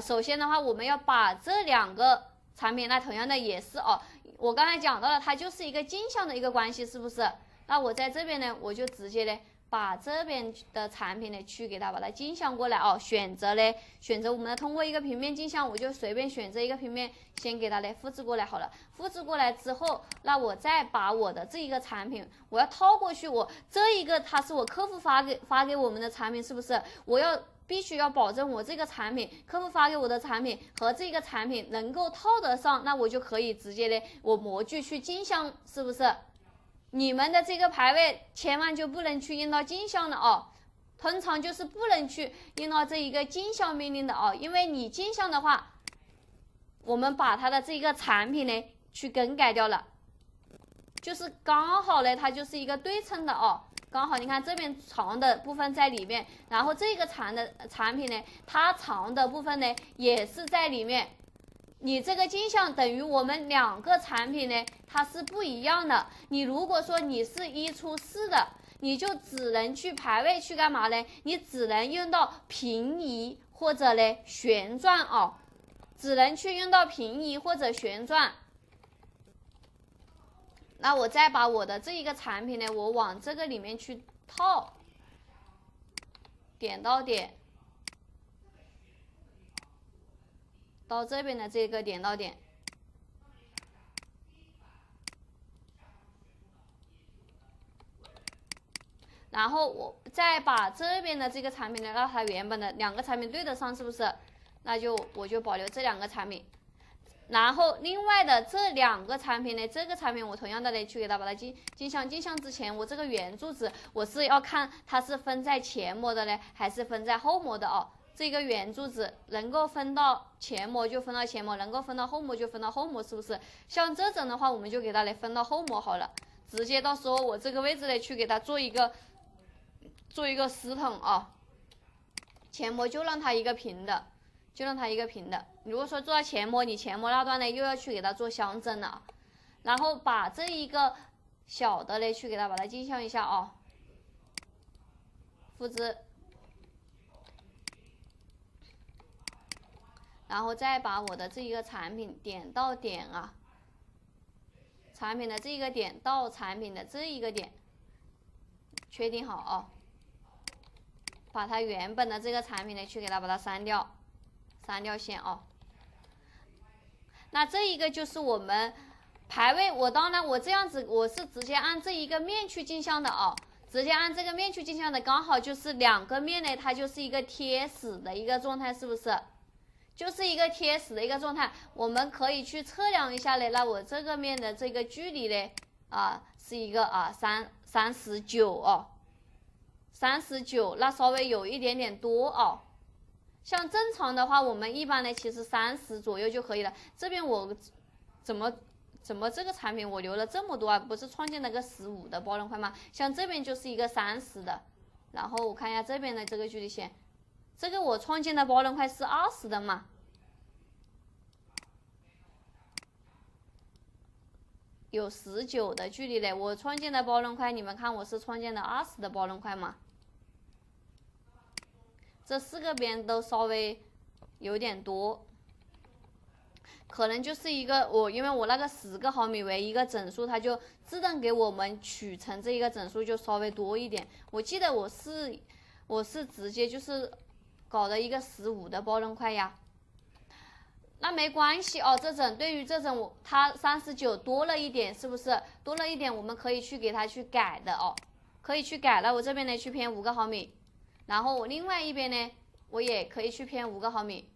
首先的话，我们要把这两个产品，那同样的也是哦，我刚才讲到了，它就是一个镜像的一个关系，是不是？那我在这边呢，我就直接呢把这边的产品呢去给它把它镜像过来哦，选择我们的通过一个平面镜像，我就随便选择一个平面，先给它来复制过来好了。复制过来之后，那我再把我的这一个产品，我要套过去，我这一个它是我客户发给我们的产品，是不是？必须要保证我这个产品，客户发给我的产品和这个产品能够套得上，那我就可以直接的我模具去镜像，是不是？你们的这个排位千万就不能去用到镜像的哦，通常就是不能去用到这一个镜像命令的哦，因为你镜像的话，我们把它的这个产品呢去更改掉了，就是刚好呢它就是一个对称的哦。刚好你看这边长的部分在里面，然后这个长的产品呢，它长的部分呢也是在里面。你这个镜像等于我们两个产品呢，它是不一样的。你如果说你是1出4的，你就只能去排位去干嘛呢？你只能用到平移或者呢旋转哦，只能去用到平移或者旋转。那我再把我的这一个产品呢，我往这个里面去套，点到点，到这边的这个点到点，然后我再把这边的这个产品呢，让它原本的两个产品对得上，是不是？那我就保留这两个产品。然后另外的这两个产品呢，这个产品我同样的呢去给它把它镜像之前，我这个圆柱子我是要看它是分在前模的呢，还是分在后模的哦。这个圆柱子能够分到前模就分到前模，能够分到后模就分到后模，是不是？像这种的话，我们就给它来分到后模好了，直接到时候我这个位置呢去给它做一个实筒啊，前模就让它一个平的。就让它一个平的。如果说做到前模，你前模那段呢又要去给它做相增了，然后把这一个小的呢去给它把它镜像一下哦，复制，然后再把我的这一个产品点到点啊，产品的这一个点到产品的这一个点，确定好哦，把它原本的这个产品呢去给它把它删掉线哦。那这一个就是我们排位，当然我这样子我是直接按这一个面去镜像的哦，直接按这个面去镜像的，刚好就是两个面呢，它就是一个贴死的一个状态，是不是？就是一个贴死的一个状态，我们可以去测量一下嘞。那我这个面的这个距离呢，是一个39哦，39，那稍微有一点点多哦。像正常的话，我们一般呢其实30左右就可以了。这边我怎么这个产品我留了这么多啊？不是创建了个15的包容块吗？像这边就是一个30的，然后我看一下这边的这个距离线，这个我创建的包容块是20的嘛？有19的距离嘞，我创建的包容块，你们看我是创建的20的包容块吗？这4个边都稍微有点多，可能就是一个因为我那个10个毫米为一个整数，它就自动给我们取成这一个整数就稍微多一点。我记得我是直接就是搞的一个15的包容块呀。那没关系哦，对于这种它39多了一点，是不是多了一点？我们可以去给它去改的哦，可以去改了。我这边呢去偏5个毫米。然后我另外一边呢，我也可以去偏5个毫米，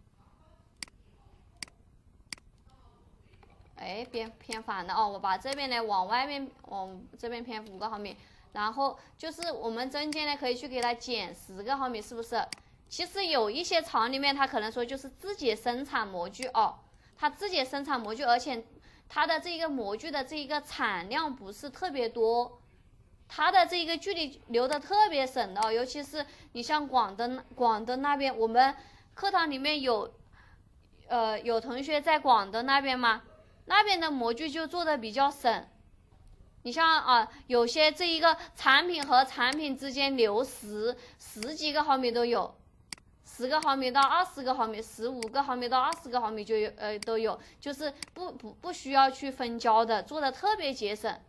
偏反了哦。我把这边呢往外面，往这边偏5个毫米，然后就是我们中间呢可以去给它减10个毫米，是不是？其实有一些厂里面，它可能说就是自己生产模具哦，它自己生产模具，而且它的这个模具的这个产量不是特别多。它的这个距离留的特别省的，尤其是你像广东那边，我们课堂里面有同学在广东那边吗？那边的模具就做的比较省。你像有些这一个产品和产品之间留十几个毫米都有， 10个毫米到20个毫米，15个毫米到20个毫米就有都有，就是不需要去分焦的，做的特别节省。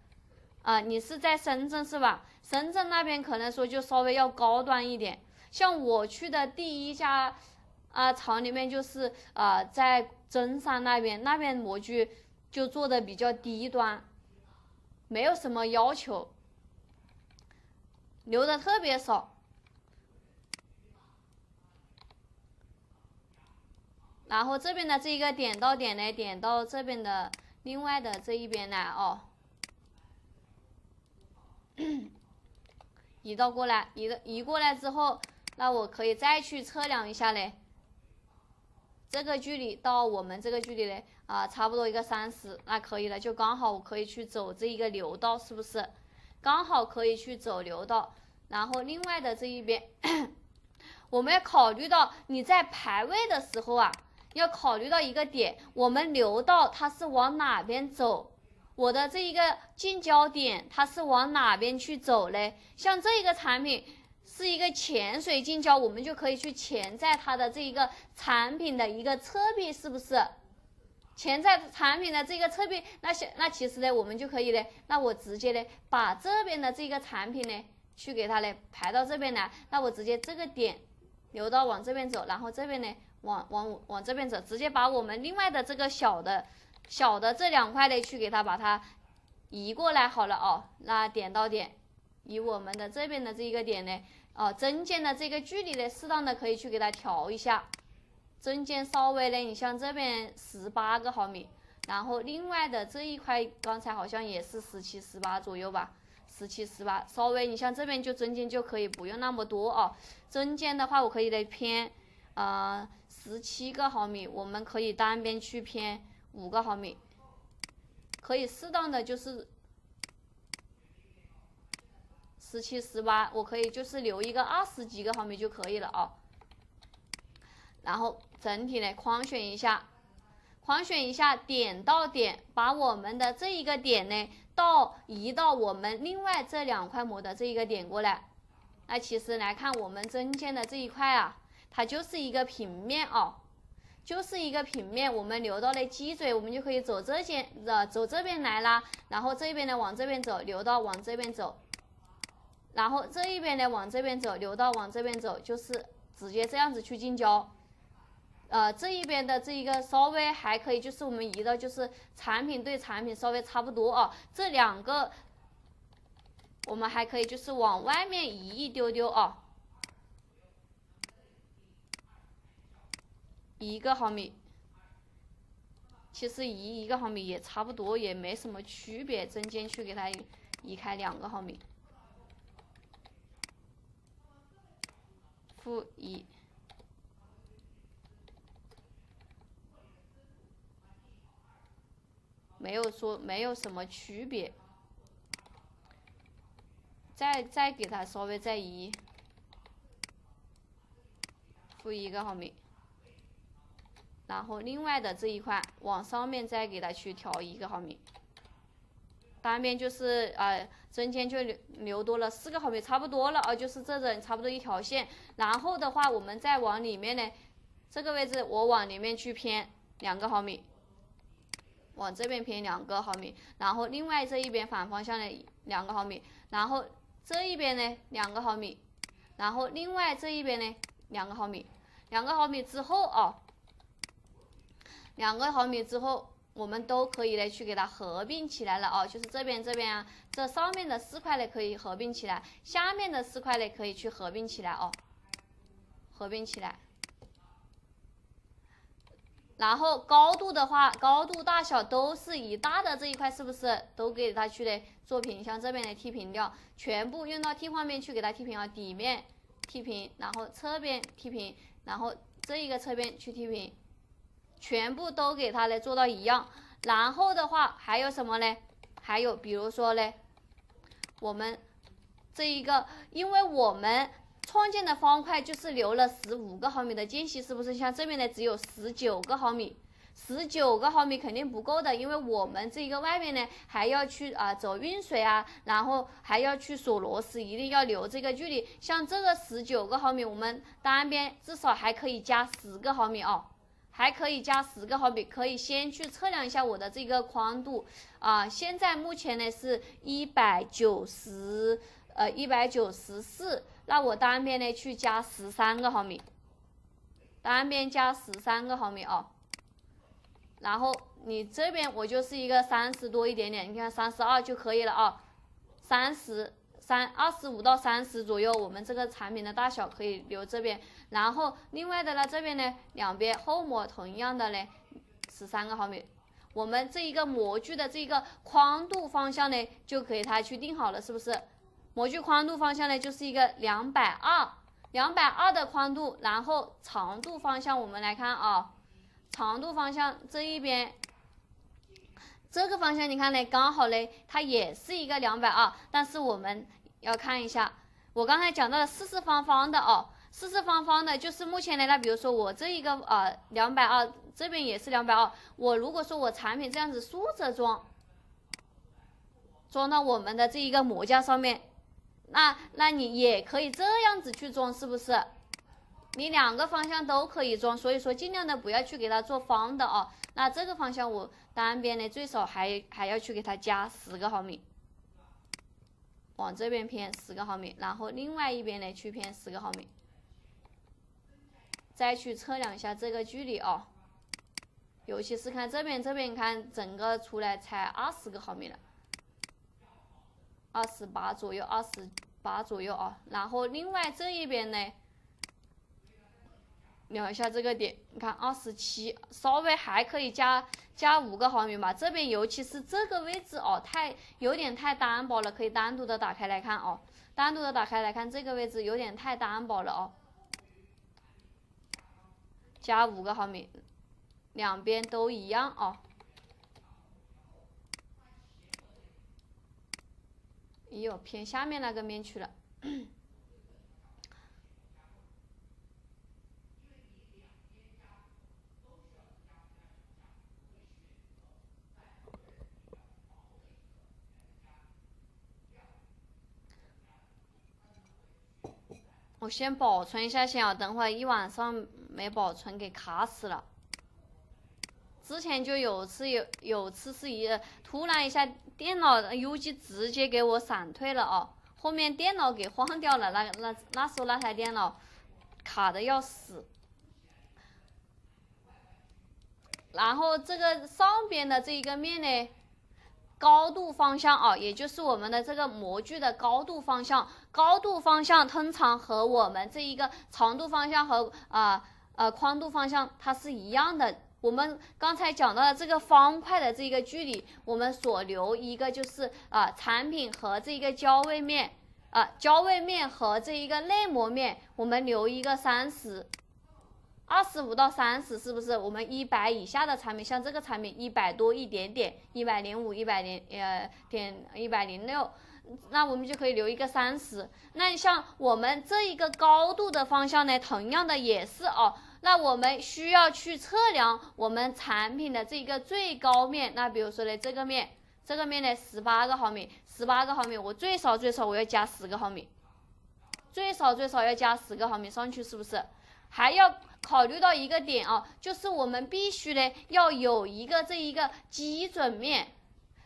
你是在深圳是吧？深圳那边可能说就稍微要高端一点。像我去的第一家厂里面就是在真山那边模具就做的比较低端，没有什么要求，留的特别少。然后这边的这一个点到点呢，点到这边的另外的这一边来哦，移到过来，移过来之后，那我可以再去测量一下嘞。这个距离到我们这个距离嘞差不多一个30，那可以了，就刚好我可以去走这一个流道，是不是？刚好可以去走流道。然后另外的这一边，我们要考虑到你在排位的时候要考虑到一个点，我们流道它是往哪边走，我的这一个近焦点它是往哪边去走嘞？像这一个产品是一个潜水近焦，我们就可以去潜在它的这一个产品的一个侧壁，是不是？潜在产品的这个侧壁，那其实呢，我们就可以呢，那我直接呢把这边的这个产品呢去给它呢排到这边来，那我直接这个点流到往这边走，然后这边呢往这边走，直接把我们另外的这个小的这2块呢去给它把它移过来好了哦。那点到点，以我们的这边的这一个点呢，针尖的这个距离呢，适当的可以去给它调一下。针尖稍微呢，你像这边18个毫米，然后另外的这一块刚才好像也是17、18左右吧，17、18，稍微你像这边就针尖就可以不用那么多哦。针尖的话，我可以来偏17个毫米，我们可以单边去偏5个毫米，可以适当的就是17、18，我可以就是留一个20几个毫米就可以了哦。然后整体呢框选一下，点到点，把我们的这一个点呢移到我们另外这2块膜的这一个点过来。那其实来看我们针尖的这一块它就是一个平面哦，就是一个平面。我们留到了基嘴，我们就可以走这边来啦，然后这边呢往这边走，留到往这边走，然后这一边呢往这边走，留到往这边走，就是直接这样子去近焦。这一边的这一个稍微还可以，就是我们移到就是产品对产品稍微差不多哦。这2个我们还可以就是往外面移一丢丢哦，1个毫米。其实移1个毫米也差不多，也没什么区别。针尖去给它移开2个毫米，-1。没有什么区别，再给它稍微再移-1个毫米，然后另外的这一块往上面再给它去调1个毫米，单边就是针尖就留多了4个毫米，差不多了就是这种差不多一条线。然后的话，我们再往里面呢，这个位置我往里面去偏2个毫米。往这边偏2个毫米，然后另外这一边反方向的2个毫米，然后这一边呢2个毫米，然后另外这一边呢2个毫米，2个毫米之后2个毫米之后，我们都可以去给它合并起来了就是这边这上面的4块呢可以合并起来，下面的4块呢可以去合并起来合并起来。然后高度的话，高度大小都是以大的这一块，是不是都给它去做平？像这边的剃平掉，全部用到替换面去给它剃平底面剃平，然后侧边剃平，然后这一个侧边去剃平，全部都给它做到一样。然后的话还有什么呢？还有比如说我们这一个，因为我们创建的方块就是留了15个毫米的间隙，是不是？像这边呢只有19个毫米19个毫米肯定不够的，因为我们这个外面呢还要去走运水啊，然后还要去锁螺丝，一定要留这个距离。像这个19个毫米，我们单边至少还可以加10个毫米哦，还可以加10个毫米，可以先去测量一下我的这个宽度现在目前呢是194，那我单边呢去加13个毫米，单边加13个毫米哦。然后你这边我就是一个30多一点点，你看32就可以了啊，25到30左右，我们这个产品的大小可以留这边。然后另外的呢，这边呢两边后模同样的呢13个毫米，我们这一个模具的这个宽度方向呢就可以它去定好了，是不是？模具宽度方向呢就是一个220的宽度，然后长度方向我们来看啊。长度方向这一边，这个方向你看呢，刚好呢，它也是一个220，但是我们要看一下，我刚才讲到的四四方方的哦，四四方方的就是目前呢，那比如说我这一个220，这边也是220，我如果说我产品这样子竖着装到我们的这一个模架上面，那你也可以这样子去装，是不是？你两个方向都可以装，所以说尽量的不要去给它做方的哦。那这个方向我单边呢最少还要去给它加10个毫米，往这边偏10个毫米，然后另外一边呢去偏10个毫米，再去测量一下这个距离哦。尤其是看这边看整个出来才20个毫米了，28左右啊。然后另外这一边呢。量一下这个点，你看27，稍微还可以加5个毫米吧。这边尤其是这个位置哦，有点太单薄了，可以单独的打开来看哦。单独的打开来看，这个位置有点太单薄了哦。加5个毫米，两边都一样哦。哎呦，偏下面那个面去了。我先保存一下先啊，等会儿一晚上没保存给卡死了。之前就有次是突然一下电脑 U 机直接给我闪退了哦，后面电脑给换掉了，那时候那台电脑卡的要死。然后这个上边的这一个面呢，高度方向啊，也就是我们的这个模具的高度方向，通常和我们这一个长度方向和宽度方向它是一样的。我们刚才讲到的这个方块的这个距离，我们所留一个就是产品和这个交位面和这一个内膜面，我们留一个30。25到30是不是？我们100以下的产品，像这个产品100多一点点，105、106，那我们就可以留一个30。那像我们这一个高度的方向呢，同样的也是哦。那我们需要去测量我们产品的这个最高面。那比如说呢，这个面呢18个毫米，18个毫米，我最少我要加10个毫米，最少要加10个毫米上去，是不是？还要考虑到一个点啊，就是我们必须呢要有这一个基准面，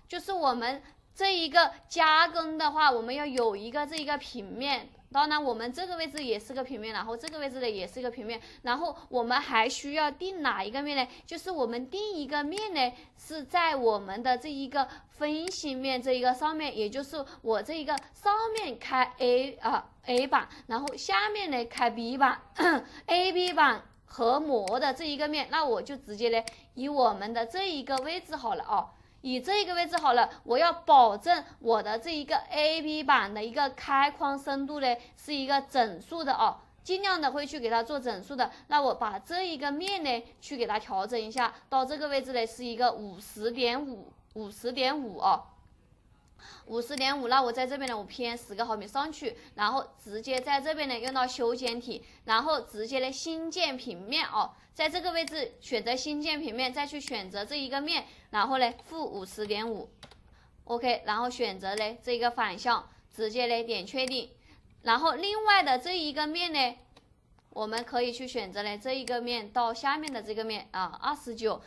就是我们这一个加工的话，我们要有这一个平面。当然我们这个位置也是个平面，然后这个位置呢也是个平面，然后我们还需要定哪一个面呢？就是我们定一个面呢是在我们的这一个分形面这一个上面，也就是我这一个上面开 A 板，然后下面呢开 B 板，AB 板合模的这一个面，那我就直接呢以我们的这一个位置好了哦。以这个位置好了，我要保证我的这一个 AB 板的一个开框深度呢是一个整数的哦，尽量的会去给它做整数的。那我把这一个面呢去给它调整一下，到这个位置呢是一个50.5哦50.5，那我在这边呢，我偏10个毫米上去，然后直接在这边呢用到修剪体，然后直接的新建平面哦，在这个位置选择新建平面，再去选择这一个面，然后呢负50.5 ，OK， 然后选择呢这个反向，直接的点确定，然后另外的这一个面呢，我们可以去选择呢这一个面到下面的这个面啊，29，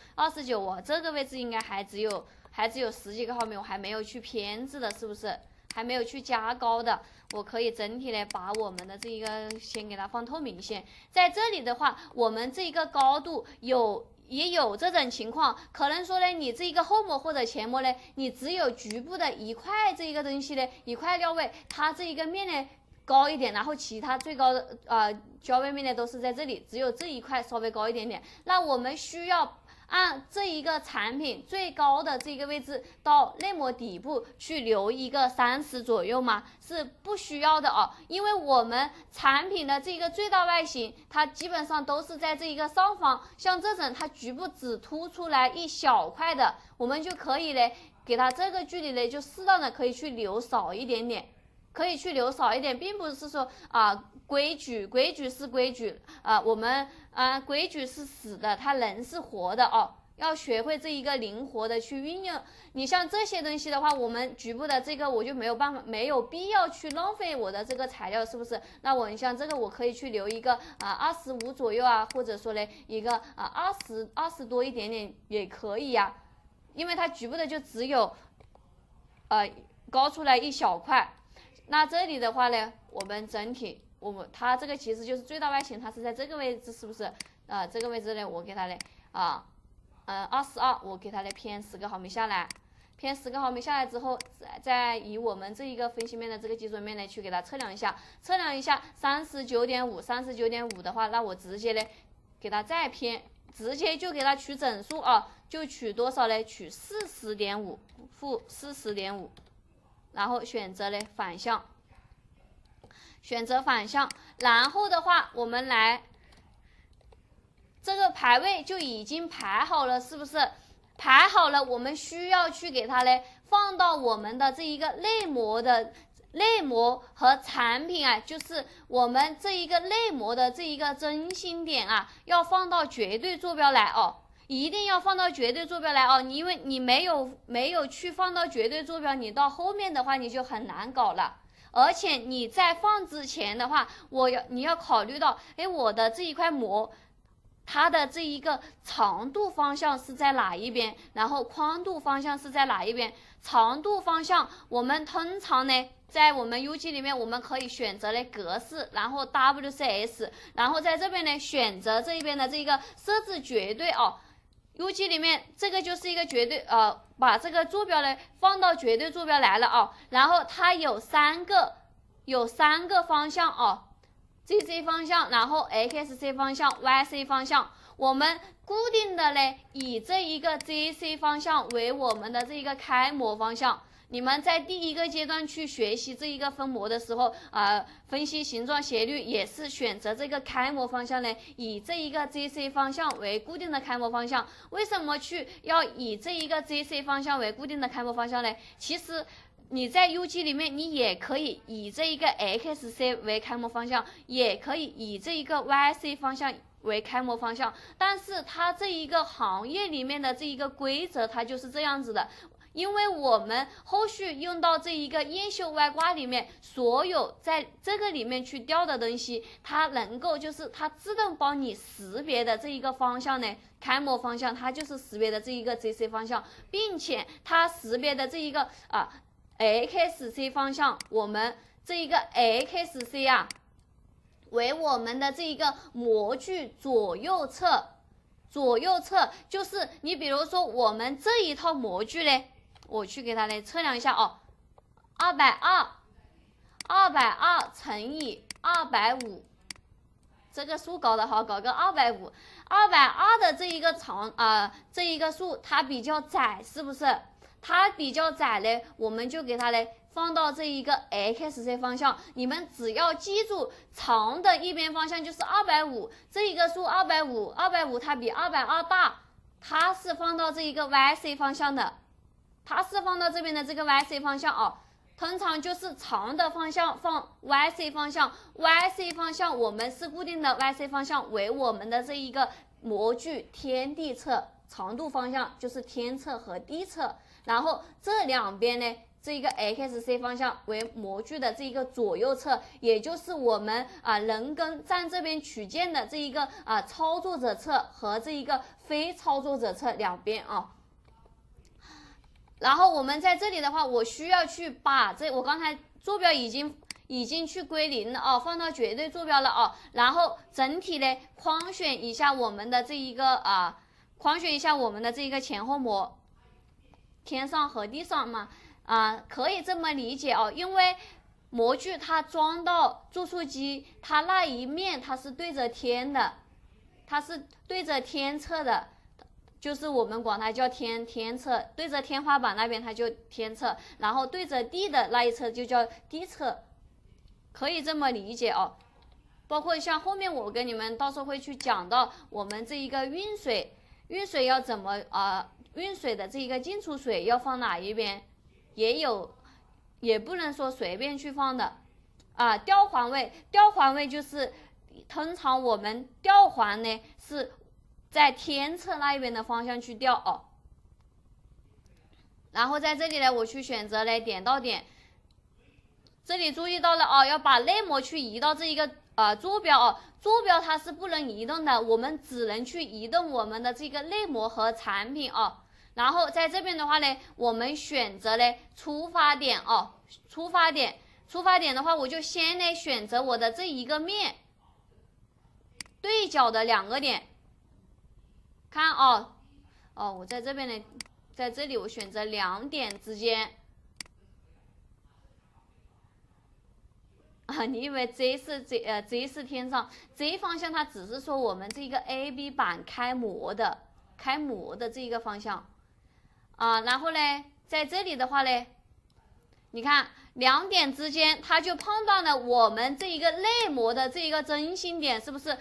我这个位置应该还只有10几个毫米，我还没有去偏置的，是不是？还没有去加高的，我可以整体呢把我们的这一个先给它放透明线。在这里的话，我们这一个高度也有这种情况，可能说呢，你这一个后模或者前模呢，你只有局部的一块这一个东西呢，一块料位，它这一个面呢高一点，然后其他最高的焦位面呢都是在这里，只有这一块稍微高一点点。那我们需要按这一个产品最高的这个位置到内膜底部去留一个30左右吗？是不需要的哦，因为我们产品的这个最大外形，它基本上都是在这一个上方，像这种它局部只凸出来一小块的，我们就可以呢给它这个距离呢就适当的可以去留少一点点。可以去留少一点，并不是说规矩是规矩我们规矩是死的，它人是活的哦，要学会这一个灵活的去运用。你像这些东西的话，我们局部的这个我就没有必要去浪费我的这个材料，是不是？那我像这个我可以去留一个25左右啊，或者说呢一个20多一点点也可以呀，因为它局部的就只有高出来一小块。那这里的话呢，我们整体它这个其实就是最大外形，它是在这个位置，是不是？这个位置呢，我给它呢22，我给它呢偏10个毫米下来，偏10个毫米下来之后，再以我们这一个分析面的这个基准面呢去给它测量一下39.5的话，那我直接呢给它再偏，直接就给它取整数就取多少呢？取40.5，负40.5。然后选择反向，选择反向，然后的话我们来这个排位就已经排好了，是不是？排好了，我们需要去给它放到我们的这一个内膜和产品就是我们这一个内膜的这一个中心点要放到绝对坐标来一定要放到绝对坐标来因为你没有去放到绝对坐标，你到后面的话你就很难搞了。而且你在放之前的话，你要考虑到，我的这一块膜，它的这一个长度方向是在哪一边，然后宽度方向是在哪一边。长度方向我们通常呢在我们 UG 里面，我们可以选择格式，然后 WCS， 然后在这边呢选择这一边的这个设置绝对UG 里面这个就是一个绝对把这个坐标呢放到绝对坐标来了然后它有三个方向GC 方向，然后 XC 方向 YC 方向，我们固定的呢以这一个 GC 方向为我们的这一个开模方向。你们在第一个阶段去学习这一个分模的时候分析形状斜率也是选择这个开模方向呢，以这一个 GC 方向为固定的开模方向。为什么要以这一个 GC 方向为固定的开模方向呢？其实你在 UG 里面，你也可以以这一个 XC 为开模方向，也可以以这一个 YC 方向为开模方向，但是它这一个行业里面的这一个规则，它就是这样子的。因为我们后续用到这一个验绣外挂里面，所有在这个里面去调的东西，它能够就是它自动帮你识别的这一个方向呢，开模方向它就是识别的这一个 GC 方向，并且它识别的这一个XC 方向，我们这一个 XC 为我们的这一个模具左右侧就是你比如说我们这一套模具呢，我去给它测量一下220乘以250，这个数搞得好，搞个250的这一个这一个数它比较窄，是不是？它比较窄呢，我们就给它放到这一个 XC 方向。你们只要记住长的一边方向就是250，这一个数250它比220大，它是放到这一个 YC 方向的，它是放到这边的这个 YC 方向通常就是长的方向放 YC 方向 ，YC 方向我们是固定的 YC 方向为我们的这一个模具天地侧，长度方向就是天侧和地侧，然后这两边呢，这一个 XC 方向为模具的这一个左右侧，也就是我们人跟站这边取件的这一个操作者侧和这一个非操作者侧两边啊。然后我们在这里的话，我需要去把我刚才坐标已经去归零了啊，放到绝对坐标了啊。然后整体呢，框选一下我们的这一个前后模，天上和地上嘛可以这么理解哦，因为模具它装到注塑机，它那一面它是对着天的，它是对着天侧的。就是我们管它叫天侧，对着天花板那边它就天侧，然后对着地的那一侧就叫地侧，可以这么理解哦。包括像后面我跟你们到时候会去讲到我们这一个运水要怎么运水的这一个进出水要放哪一边，也不能说随便去放的调环位就是通常我们调环呢是在天侧那一边的方向去调哦，然后在这里呢，我去选择呢点到点，这里注意到了要把内模去移到这一个坐标坐标它是不能移动的，我们只能去移动我们的这个内模和产品然后在这边的话呢，我们选择呢出发点出发点的话，我就先呢选择我的这一个面对角的两个点。看我在这边呢，在这里我选择两点之间你以为 J 是天上 ，J 方向它只是说我们这个 AB 板开模的这一个方向然后呢，在这里的话呢，你看两点之间它就判断了我们这一个内模的这一个中心点，是不是？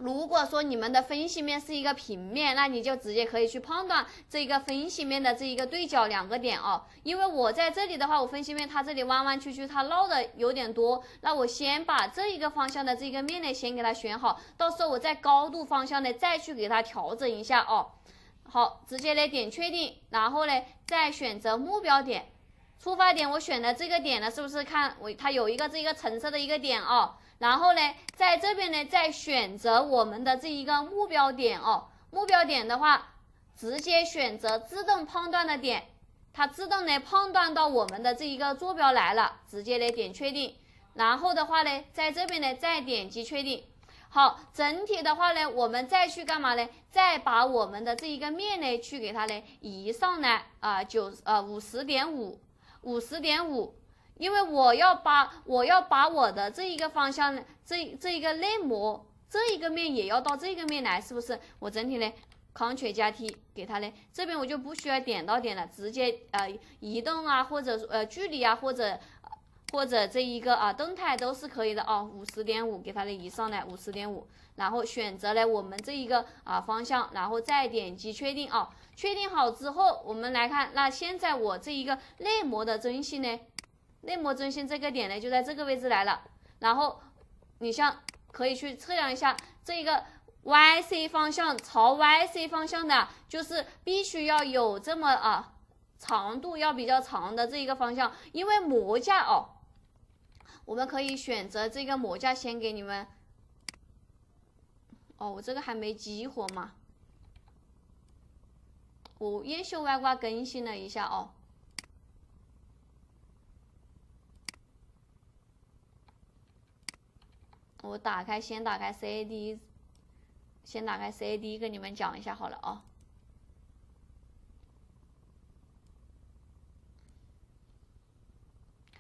如果说你们的分析面是一个平面，那你就直接可以去判断这个分析面的这一个对角两个点因为我在这里的话，我分析面它这里弯弯曲曲，它绕的有点多，那我先把这一个方向的这个面呢先给它选好，到时候我在高度方向呢再去给它调整一下好，直接来点确定，然后呢再选择目标点，出发点我选的这个点呢，是不是看它有一个这个橙色的一个点然后呢，在这边呢，再选择我们的这一个目标点目标点的话，直接选择自动判断的点，它自动呢判断到我们的这一个坐标来了，直接来点确定。然后的话呢，在这边呢再点击确定。好，整体的话呢，我们再去干嘛呢？再把我们的这一个面呢，去给它呢移上来50.5。因为我要把我的这一个方向呢，这一个内模这一个面也要到这个面来，是不是？我整体呢 Ctrl 加 T 给它呢，这边我就不需要点到点了，直接移动或者距离或者这一个动态都是可以的50.5给它呢移上来50.5，然后选择了我们这一个方向，然后再点击确定确定好之后，我们来看，那现在我这一个内模的中心呢？内模中心这个点呢就在这个位置来了，然后你像可以去测量一下这个 YC 方向，朝 YC 方向的就是必须要有这么长度要比较长的这一个方向，因为模架我们可以选择这个模架先给你们我这个还没激活嘛，我验秀外挂更新了一下我先打开 CAD， 跟你们讲一下好了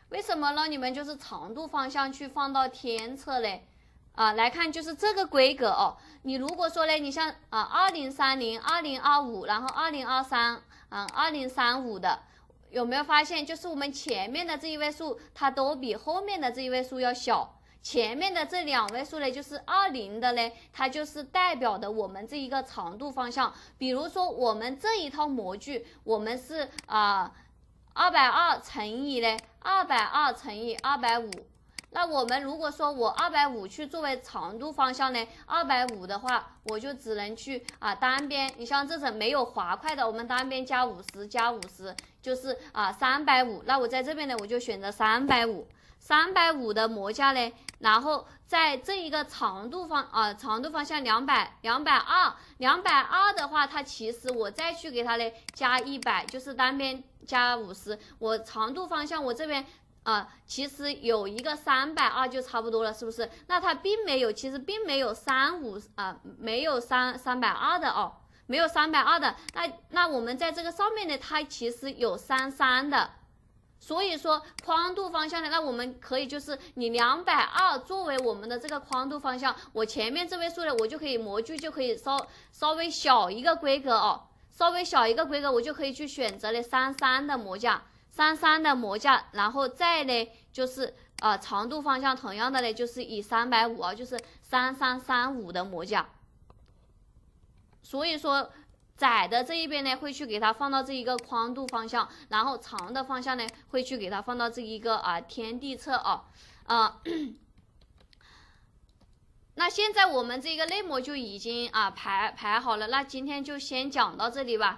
为什么让你们就是长度方向去放到天侧嘞？来看就是这个规格你如果说呢，你像2030、2025，然后2023、2035的，有没有发现就是我们前面的这一位数它都比后面的这一位数要小？前面的这2位数呢，就是20的呢，它就是代表的我们这一个长度方向。比如说我们这一套模具，我们是220乘以呢，220乘以250。那我们如果说我250去作为长度方向呢，250的话，我就只能去单边，你像这种没有滑块的，我们单边加50加50就是350。那我在这边呢，我就选择350的模架呢，然后在这一个长度方向200的话，它其实我再去给它呢加100，就是单边加50，我长度方向我这边。其实有一个320就差不多了，是不是？那它其实并没有没有320的哦，没有320的。那我们在这个上面呢，它其实有33的。所以说宽度方向呢，那我们可以就是你220作为我们的这个宽度方向，我前面这位数呢，我就可以模具就可以稍微小一个规格哦，稍微小一个规格，我就可以去选择了33的模架。33的模架，然后再呢就是长度方向同样的呢就是以350啊，就是3335的模架。所以说窄的这一边呢会去给它放到这一个宽度方向，然后长的方向呢会去给它放到这一个天地侧啊那现在我们这个内模就已经排好了，那今天就先讲到这里吧。